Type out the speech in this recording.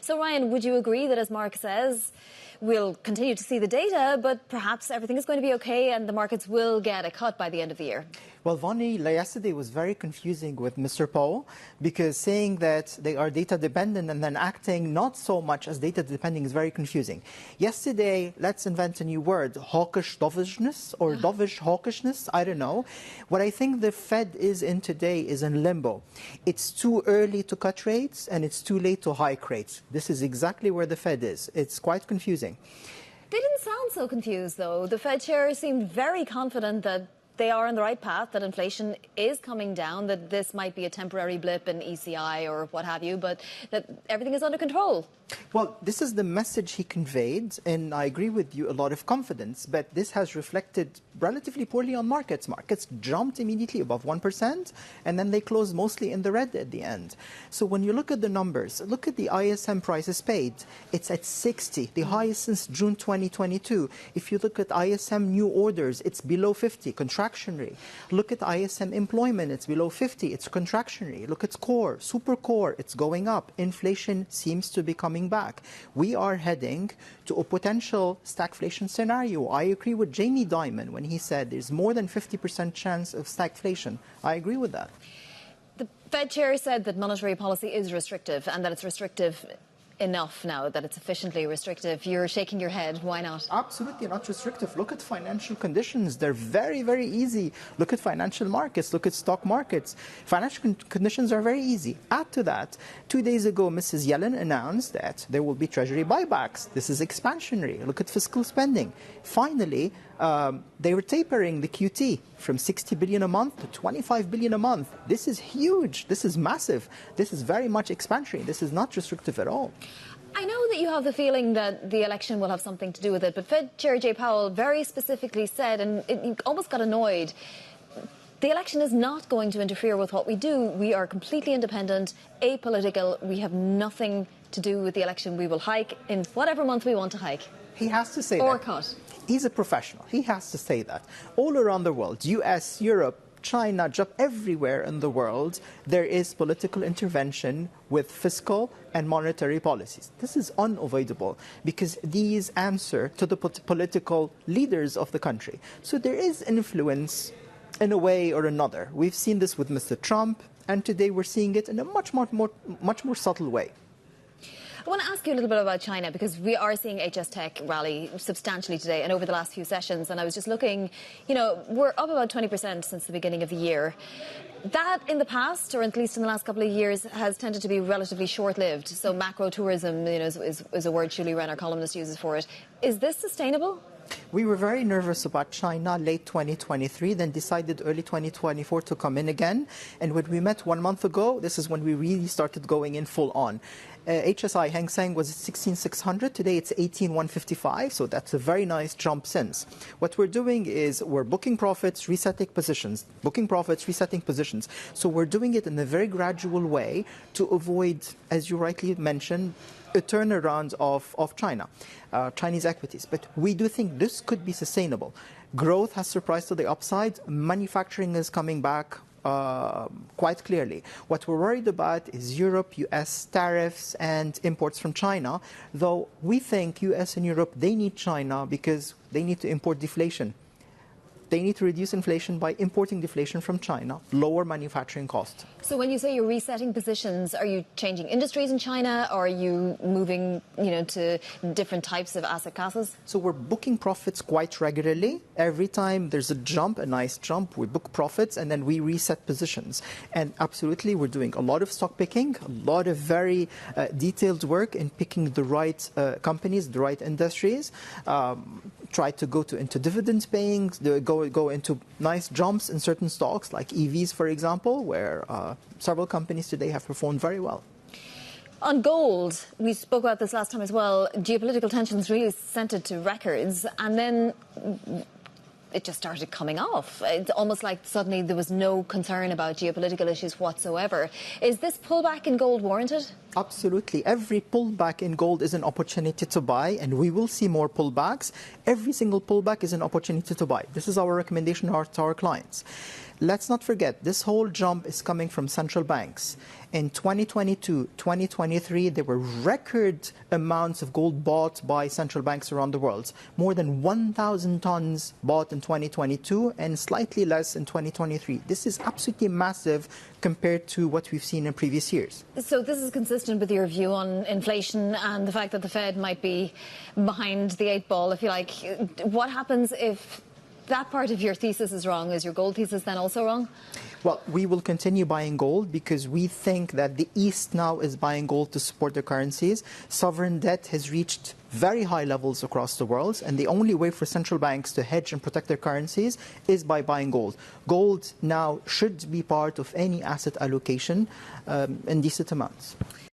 So, Ryan, would you agree that, as Mark says, we'll continue to see the data, but perhaps everything is going to be okay and the markets will get a cut by the end of the year? Well, Vonnie, yesterday was very confusing with Mr. Powell, because saying that they are data dependent and then acting not so much as data dependent is very confusing. Yesterday, let's invent a new word, hawkish dovishness or dovish hawkishness, I don't know. What I think the Fed is in today is in limbo. It's too early to cut rates and it's too late to hike rates. This is exactly where the Fed is. It's quite confusing. They didn't sound so confused, though. The Fed chair seemed very confident that they are on the right path, that inflation is coming down, that this might be a temporary blip in ECI or what have you, but that everything is under control. Well, this is the message he conveyed, and I agree with you, a lot of confidence, but this has reflected relatively poorly on markets. Markets jumped immediately above 1%, and then they closed mostly in the red at the end. So when you look at the numbers, look at the ISM prices paid. It's at 60, the highest since June 2022. If you look at ISM new orders, it's below 50, contractionary. Look at ISM employment, it's below 50, it's contractionary. Look at core, super core, it's going up. Inflation seems to be coming back. We are heading to a potential stagflation scenario. I agree with Jamie Dimon when he said there's more than 50% chance of stagflation. I agree with that. The Fed chair said that monetary policy is restrictive and that it's restrictive enough now, that it's sufficiently restrictive. You're shaking your head. Why not? Absolutely not restrictive. Look at financial conditions. They're very, very easy. Look at financial markets. Look at stock markets. Financial conditions are very easy. Add to that, 2 days ago, Mrs. Yellen announced that there will be treasury buybacks. This is expansionary. Look at fiscal spending. Finally, they were tapering the QT from 60 billion a month to 25 billion a month. This is huge. This is massive. This is very much expansionary. This is not restrictive at all. I know that you have the feeling that the election will have something to do with it, but Fed Chair Jay Powell very specifically said, and you almost got annoyed, the election is not going to interfere with what we do. We are completely independent, apolitical. We have nothing to do with the election. We will hike in whatever month we want to hike. He has to say that. Or cut. He's a professional. He has to say that. All around the world, US, Europe, China, Japan, everywhere in the world, there is political intervention with fiscal and monetary policies. This is unavoidable because these answer to the political leaders of the country. So there is influence in a way or another. We've seen this with Mr. Trump, and today we're seeing it in a much more subtle way. I want to ask you a little bit about China, because we are seeing HS Tech rally substantially today and over the last few sessions. And I was just looking, we're up about 20% since the beginning of the year. That in the past, or at least in the last couple of years, has tended to be relatively short-lived. So macro tourism, is a word Julie Wren, our columnist, uses for it. Is this sustainable? We were very nervous about China late 2023, then decided early 2024 to come in again. And when we met 1 month ago, this is when we really started going in full on. HSI Hang Seng was at 16,600. Today it's 18,155. So that's a very nice jump since. What we're doing is we're booking profits, resetting positions, booking profits, resetting positions. So we're doing it in a very gradual way to avoid, as you rightly mentioned, a turnaround of China, Chinese equities. But we do think this could be sustainable. Growth has surprised to the upside. Manufacturing is coming back quite clearly. What we're worried about is Europe, US tariffs and imports from China, though we think US and Europe, they need China because they need to import deflation. They need to reduce inflation by importing deflation from China, lower manufacturing costs. So when you say you're resetting positions, are you changing industries in China, or are you moving, to different types of asset classes? So we're booking profits quite regularly. Every time there's a jump, a nice jump, we book profits and then we reset positions. And absolutely, we're doing a lot of stock picking, a lot of very detailed work in picking the right companies, the right industries. Try to go into dividend paying, go into nice jumps in certain stocks like EVs, for example, where several companies today have performed very well. On gold, we spoke about this last time as well. Geopolitical tensions really sent it to records, and then it just started coming off. It's almost like suddenly there was no concern about geopolitical issues whatsoever. Is this pullback in gold warranted? Absolutely. Every pullback in gold is an opportunity to buy, and we will see more pullbacks. Every single pullback is an opportunity to buy. This is our recommendation to our clients. Let's not forget, this whole jump is coming from central banks. In 2022, 2023, there were record amounts of gold bought by central banks around the world. More than 1,000 tons bought in 2022 and slightly less in 2023. This is absolutely massive compared to what we've seen in previous years. So this is consistent with your view on inflation and the fact that the Fed might be behind the eight ball, if you like. What happens if that part of your thesis is wrong? Is your gold thesis then also wrong? Well, we will continue buying gold because we think that the East now is buying gold to support their currencies. Sovereign debt has reached very high levels across the world, and the only way for central banks to hedge and protect their currencies is by buying gold. Gold now should be part of any asset allocation in decent amounts.